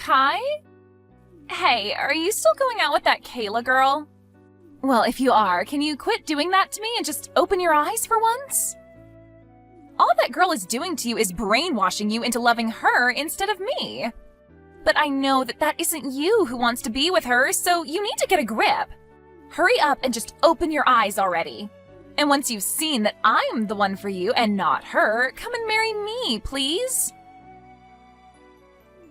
Kai? Hey, are you still going out with that Kayla girl? Well, if you are, can you quit doing that to me and just open your eyes for once? All that girl is doing to you is brainwashing you into loving her instead of me. But I know that that isn't you who wants to be with her, so you need to get a grip. Hurry up and just open your eyes already. And once you've seen that I'm the one for you and not her, come and marry me, please.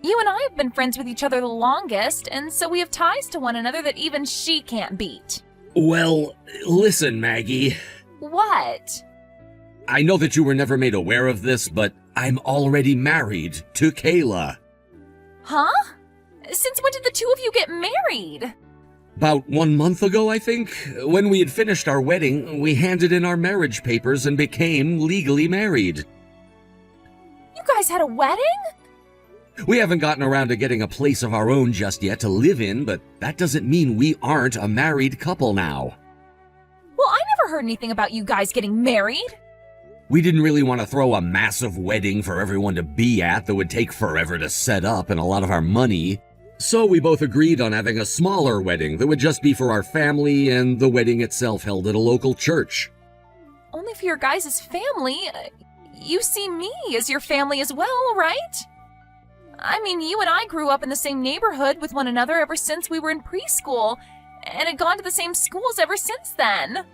You and I have been friends with each other the longest, and so we have ties to one another that even she can't beat. Well, listen, Maggie. What? I know that you were never made aware of this, but I'm already married to Kayla. Huh? Since when did the two of you get married? About 1 month ago, I think. When we had finished our wedding, we handed in our marriage papers and became legally married. You guys had a wedding? We haven't gotten around to getting a place of our own just yet to live in, but that doesn't mean we aren't a married couple now. Well, I never heard anything about you guys getting married. We didn't really want to throw a massive wedding for everyone to be at that would take forever to set up and a lot of our money. So we both agreed on having a smaller wedding that would just be for our family and the wedding itself held at a local church. Only for your guys' family? You see me as your family as well, right? I mean, you and I grew up in the same neighborhood with one another ever since we were in preschool, and had gone to the same schools ever since then.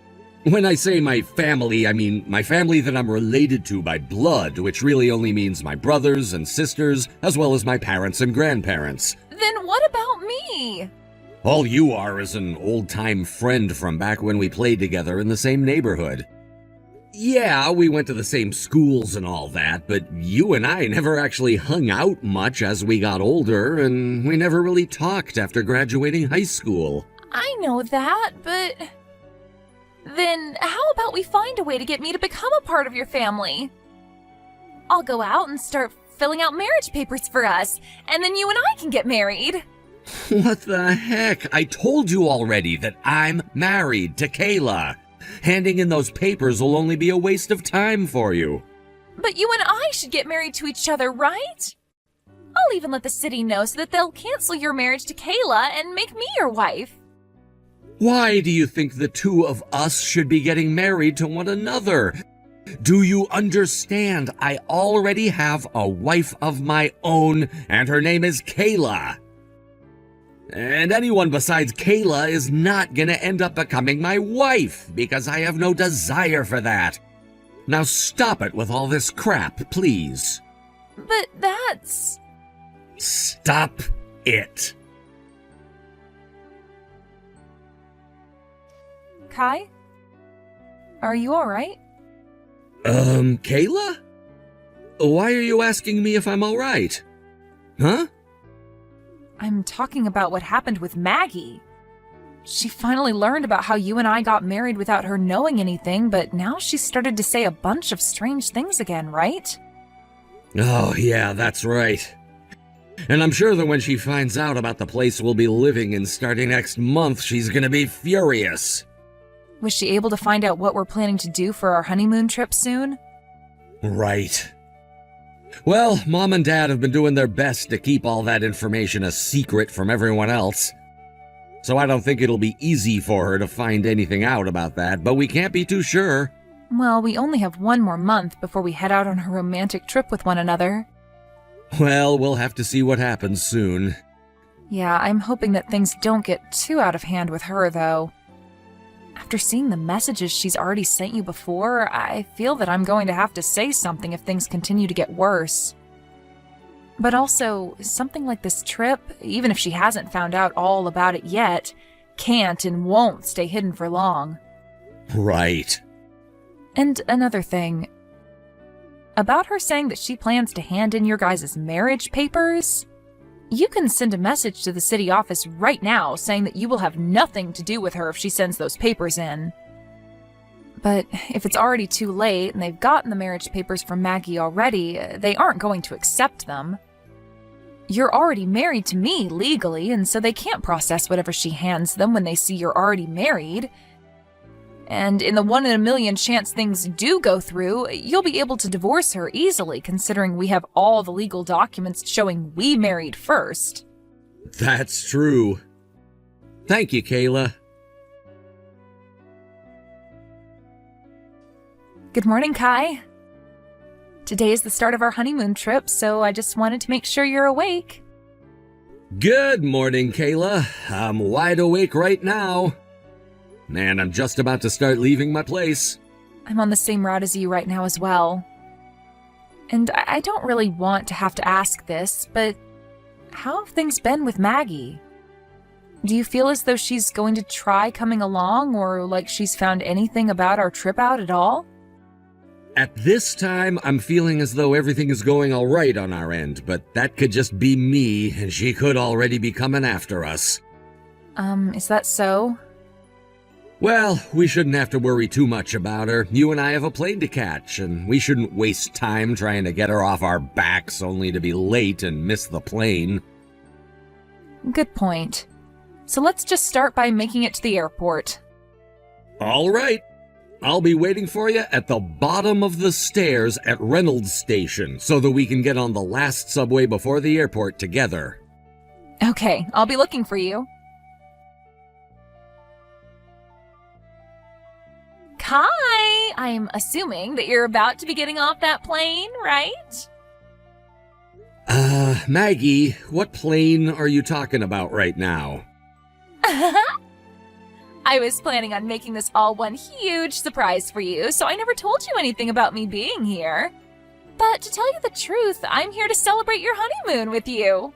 When I say my family, I mean my family that I'm related to by blood, which really only means my brothers and sisters, as well as my parents and grandparents. Then what about me? All you are is an old-time friend from back when we played together in the same neighborhood. Yeah, we went to the same schools and all that, but you and I never actually hung out much as we got older, and we never really talked after graduating high school. I know that, but... Then how about we find a way to get me to become a part of your family? I'll go out and start filling out marriage papers for us, and then you and I can get married. What the heck? I told you already that I'm married to Kayla. Handing in those papers will only be a waste of time for you. But you and I should get married to each other, right? I'll even let the city know so that they'll cancel your marriage to Kayla and make me your wife. Why do you think the two of us should be getting married to one another? Do you understand? I already have a wife of my own, and her name is Kayla. And anyone besides Kayla is not gonna end up becoming my wife, because I have no desire for that. Now stop it with all this crap, please. But that's... Stop it. Kai? Are you alright? Kayla? Why are you asking me if I'm alright? Huh? I'm talking about what happened with Maggie. She finally learned about how you and I got married without her knowing anything, but now she's started to say a bunch of strange things again, right? Oh, yeah, that's right. And I'm sure that when she finds out about the place we'll be living in starting next month, she's gonna be furious. Was she able to find out what we're planning to do for our honeymoon trip soon? Right. Well, Mom and Dad have been doing their best to keep all that information a secret from everyone else. So I don't think it'll be easy for her to find anything out about that, but we can't be too sure. Well, we only have 1 more month before we head out on a romantic trip with one another. Well, we'll have to see what happens soon. Yeah, I'm hoping that things don't get too out of hand with her, though. After seeing the messages she's already sent you before, I feel that I'm going to have to say something if things continue to get worse. But also, something like this trip, even if she hasn't found out all about it yet, can't and won't stay hidden for long. Right. And another thing. About her saying that she plans to hand in your guys' marriage papers, you can send a message to the city office right now saying that you will have nothing to do with her if she sends those papers in. But if it's already too late and they've gotten the marriage papers from Maggie already, they aren't going to accept them. You're already married to me legally, and so they can't process whatever she hands them when they see you're already married. And in the 1 in a million chance things do go through, you'll be able to divorce her easily, considering we have all the legal documents showing we married first. That's true. Thank you, Kayla. Good morning, Kai. Today is the start of our honeymoon trip, so I just wanted to make sure you're awake. Good morning, Kayla. I'm wide awake right now. And I'm just about to start leaving my place. I'm on the same route as you right now as well. And I don't really want to have to ask this, but how have things been with Maggie? Do you feel as though she's going to try coming along, or like she's found anything about our trip out at all? At this time, I'm feeling as though everything is going all right on our end, but that could just be me, and she could already be coming after us. Is that so? Well, we shouldn't have to worry too much about her. You and I have a plane to catch, and we shouldn't waste time trying to get her off our backs only to be late and miss the plane. Good point. So let's just start by making it to the airport. All right. I'll be waiting for you at the bottom of the stairs at Reynolds Station so that we can get on the last subway before the airport together. Okay, I'll be looking for you. Kai, I'm assuming that you're about to be getting off that plane, right? Maggie, what plane are you talking about right now? I was planning on making this all one huge surprise for you, so I never told you anything about me being here. But to tell you the truth, I'm here to celebrate your honeymoon with you.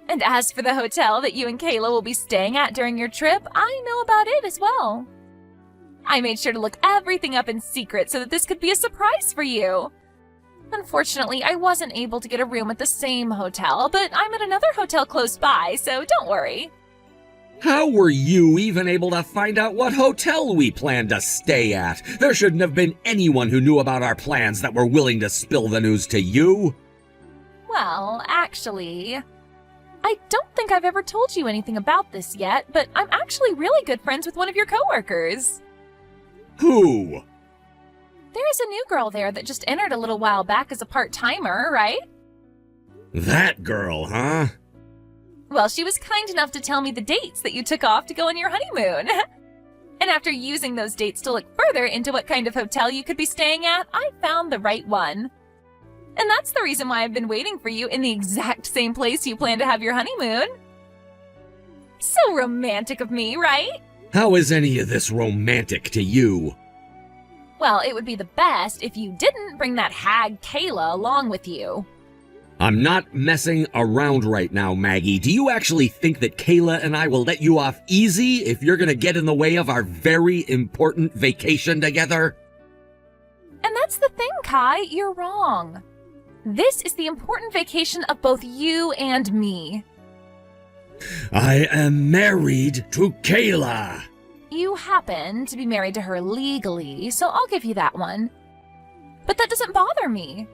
And as for the hotel that you and Kayla will be staying at during your trip, I know about it as well. I made sure to look everything up in secret so that this could be a surprise for you. Unfortunately, I wasn't able to get a room at the same hotel, but I'm at another hotel close by, so don't worry. How were you even able to find out what hotel we planned to stay at? There shouldn't have been anyone who knew about our plans that were willing to spill the news to you. Well, actually, I don't think I've ever told you anything about this yet, but I'm actually really good friends with one of your coworkers. Who? There's a new girl there that just entered a little while back as a part-timer, right? That girl, huh? Well, she was kind enough to tell me the dates that you took off to go on your honeymoon. And after using those dates to look further into what kind of hotel you could be staying at, I found the right one. And that's the reason why I've been waiting for you in the exact same place you plan to have your honeymoon. So romantic of me, right? How is any of this romantic to you? Well, it would be the best if you didn't bring that hag Kayla along with you. I'm not messing around right now, Maggie. Do you actually think that Kayla and I will let you off easy if you're gonna get in the way of our very important vacation together? And that's the thing, Kai, you're wrong. This is the important vacation of both you and me. I am married to Kayla. You happen to be married to her legally, so I'll give you that one. But that doesn't bother me.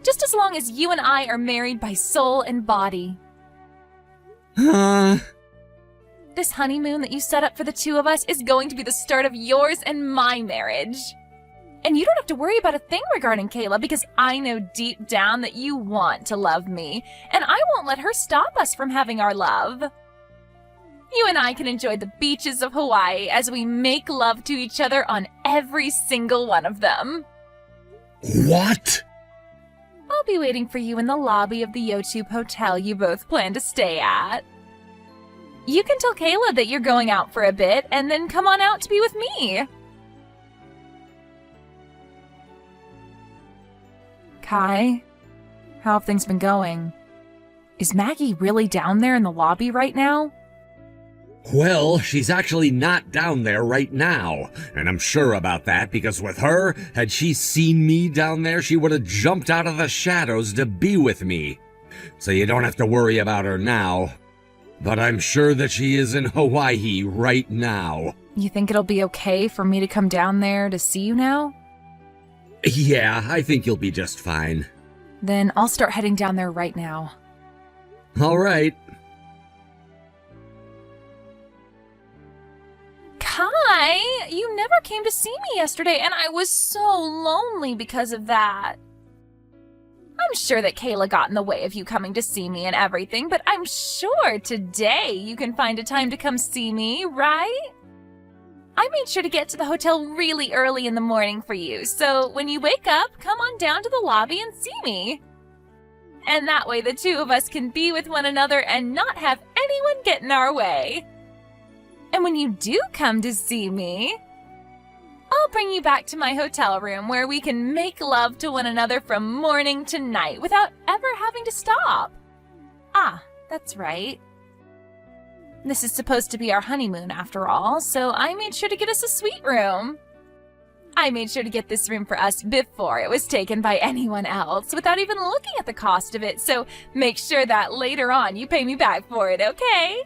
Just as long as you and I are married by soul and body. This honeymoon that you set up for the two of us is going to be the start of yours and my marriage. And you don't have to worry about a thing regarding Kayla because I know deep down that you want to love me, and I won't let her stop us from having our love. You and I can enjoy the beaches of Hawaii as we make love to each other on every single one of them. What? I'll be waiting for you in the lobby of the Yotube hotel you both plan to stay at. You can tell Kayla that you're going out for a bit and then come on out to be with me. Kai, how have things been going? Is Maggie really down there in the lobby right now? Well, she's actually not down there right now, and I'm sure about that because with her, had she seen me down there, she would have jumped out of the shadows to be with me. So you don't have to worry about her now. But I'm sure that she is in Hawaii right now. You think it'll be okay for me to come down there to see you now? Yeah, I think you'll be just fine. Then I'll start heading down there right now. All right. Kai, you never came to see me yesterday, and I was so lonely because of that. I'm sure that Kayla got in the way of you coming to see me and everything, but I'm sure today you can find a time to come see me, right? I made sure to get to the hotel really early in the morning for you, so when you wake up, come on down to the lobby and see me. And that way the two of us can be with one another and not have anyone get in our way. And when you do come to see me, I'll bring you back to my hotel room where we can make love to one another from morning to night without ever having to stop. Ah, that's right. This is supposed to be our honeymoon after all, so I made sure to get us a suite room. I made sure to get this room for us before it was taken by anyone else without even looking at the cost of it, so make sure that later on you pay me back for it, okay?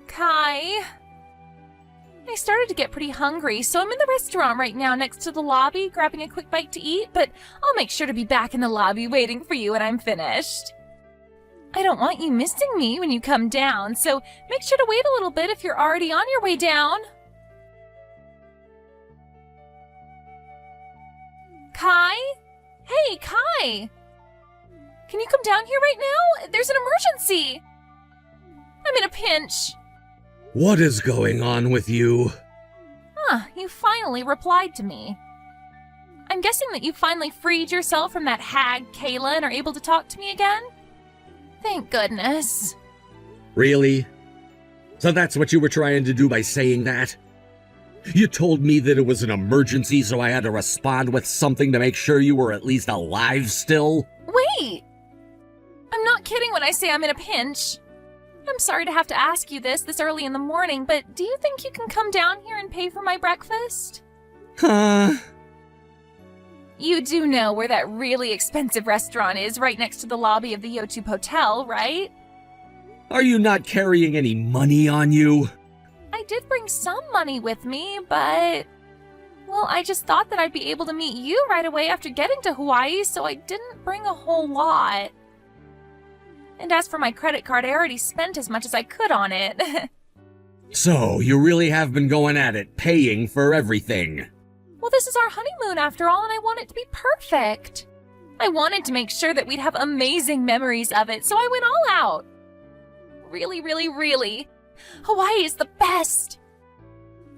Kai, I started to get pretty hungry, so I'm in the restaurant right now next to the lobby grabbing a quick bite to eat, but I'll make sure to be back in the lobby waiting for you when I'm finished. I don't want you missing me when you come down, so make sure to wait a little bit if you're already on your way down. Kai? Hey, Kai! Can you come down here right now? There's an emergency! I'm in a pinch. What is going on with you? You finally replied to me. I'm guessing that you finally freed yourself from that hag Kayla and are able to talk to me again? Thank goodness. Really? So that's what you were trying to do by saying that? You told me that it was an emergency, so I had to respond with something to make sure you were at least alive still? Wait! I'm not kidding when I say I'm in a pinch. I'm sorry to have to ask you this early in the morning, but do you think you can come down here and pay for my breakfast? Huh? You do know where that really expensive restaurant is right next to the lobby of the Yotube Hotel, right? Are you not carrying any money on you? I did bring some money with me, but... well, I just thought that I'd be able to meet you right away after getting to Hawaii, so I didn't bring a whole lot. And as for my credit card, I already spent as much as I could on it. So, you really have been going at it, paying for everything. Well, this is our honeymoon after all, and I want it to be perfect. I wanted to make sure that we'd have amazing memories of it, so I went all out. Really, really, really. Hawaii is the best.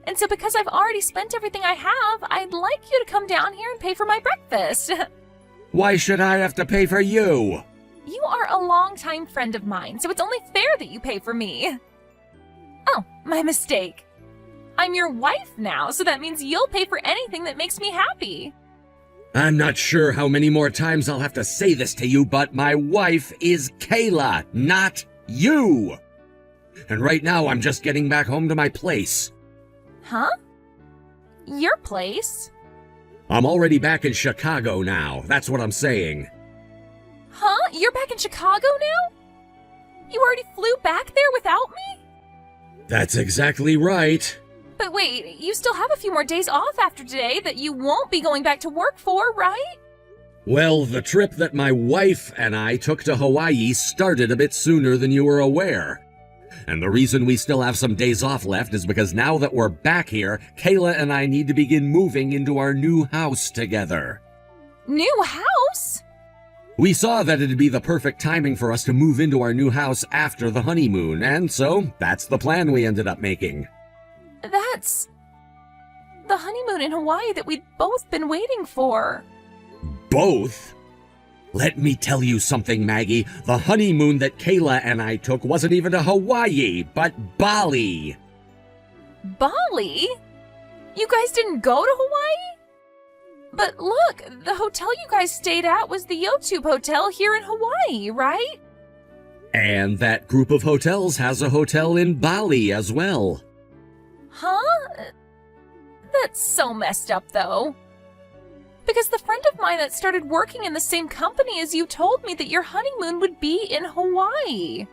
And so because I've already spent everything I have, I'd like you to come down here and pay for my breakfast. Why should I have to pay for you? You are a longtime friend of mine, so it's only fair that you pay for me. Oh, my mistake. I'm your wife now, so that means you'll pay for anything that makes me happy. I'm not sure how many more times I'll have to say this to you, but my wife is Kayla, not you. And right now I'm just getting back home to my place. Huh? Your place? I'm already back in Chicago now, that's what I'm saying. Huh? You're back in Chicago now? You already flew back there without me? That's exactly right. But wait, you still have a few more days off after today that you won't be going back to work for, right? Well, the trip that my wife and I took to Hawaii started a bit sooner than you were aware. And the reason we still have some days off left is because now that we're back here, Kayla and I need to begin moving into our new house together. New house? We saw that it'd be the perfect timing for us to move into our new house after the honeymoon, and so that's the plan we ended up making. That's the honeymoon in Hawaii that we'd both been waiting for. Both? Let me tell you something, Maggie. The honeymoon that Kayla and I took wasn't even to Hawaii, but Bali. Bali? You guys didn't go to Hawaii? But look, the hotel you guys stayed at was the Yotube Hotel here in Hawaii, right? And that group of hotels has a hotel in Bali as well. Huh? That's so messed up, though. Because the friend of mine that started working in the same company as you told me that your honeymoon would be in Hawaii.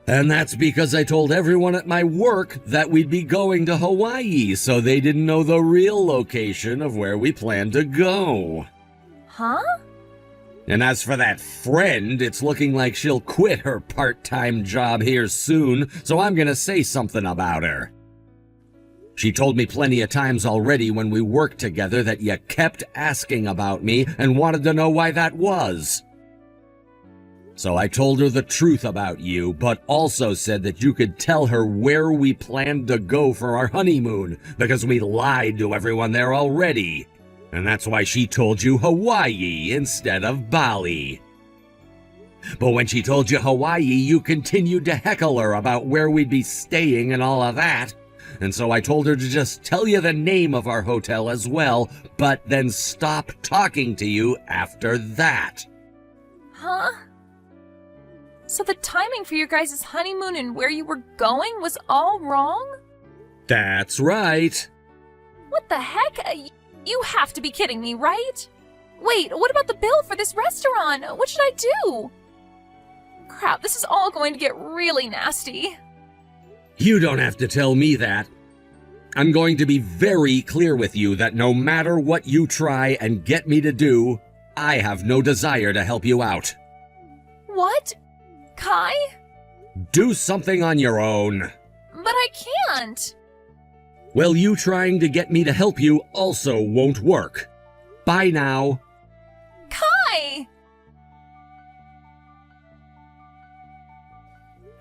And that's because I told everyone at my work that we'd be going to Hawaii, so they didn't know the real location of where we planned to go. Huh? And as for that friend, it's looking like she'll quit her part-time job here soon, so I'm gonna say something about her. She told me plenty of times already when we worked together that you kept asking about me and wanted to know why that was. So I told her the truth about you, but also said that you could tell her where we planned to go for our honeymoon, because we lied to everyone there already. And that's why she told you Hawaii instead of Bali. But when she told you Hawaii, you continued to heckle her about where we'd be staying and all of that. And so I told her to just tell you the name of our hotel as well, but then stop talking to you after that. Huh? So the timing for your guys' honeymoon and where you were going was all wrong? That's right. What the heck? You have to be kidding me, right? Wait, what about the bill for this restaurant? What should I do? Crap, this is all going to get really nasty. You don't have to tell me that. I'm going to be very clear with you that no matter what you try and get me to do, I have no desire to help you out. What? Kai? Do something on your own. But I can't. Well, you trying to get me to help you also won't work. Bye now. Kai!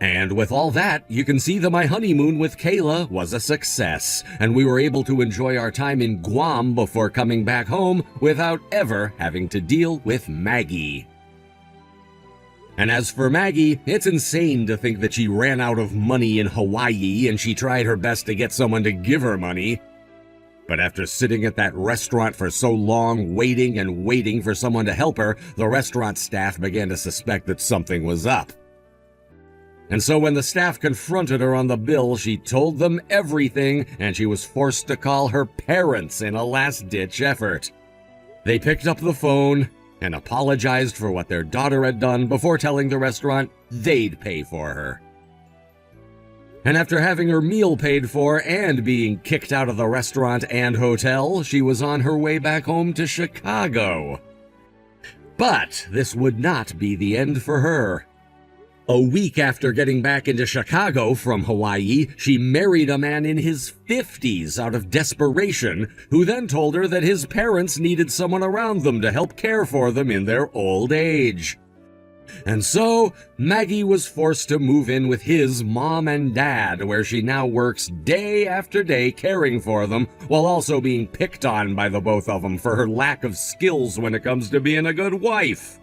And with all that, you can see that my honeymoon with Kayla was a success, and we were able to enjoy our time in Guam before coming back home without ever having to deal with Maggie. And as for Maggie, it's insane to think that she ran out of money in Hawaii and she tried her best to get someone to give her money. But after sitting at that restaurant for so long, waiting and waiting for someone to help her, the restaurant staff began to suspect that something was up. And so when the staff confronted her on the bill, she told them everything, and she was forced to call her parents in a last-ditch effort. They picked up the phone and apologized for what their daughter had done before telling the restaurant they'd pay for her. And after having her meal paid for and being kicked out of the restaurant and hotel, she was on her way back home to Chicago. But this would not be the end for her. A week after getting back into Chicago from Hawaii, she married a man in his 50s out of desperation, who then told her that his parents needed someone around them to help care for them in their old age. And so, Maggie was forced to move in with his mom and dad, where she now works day after day caring for them, while also being picked on by the both of them for her lack of skills when it comes to being a good wife.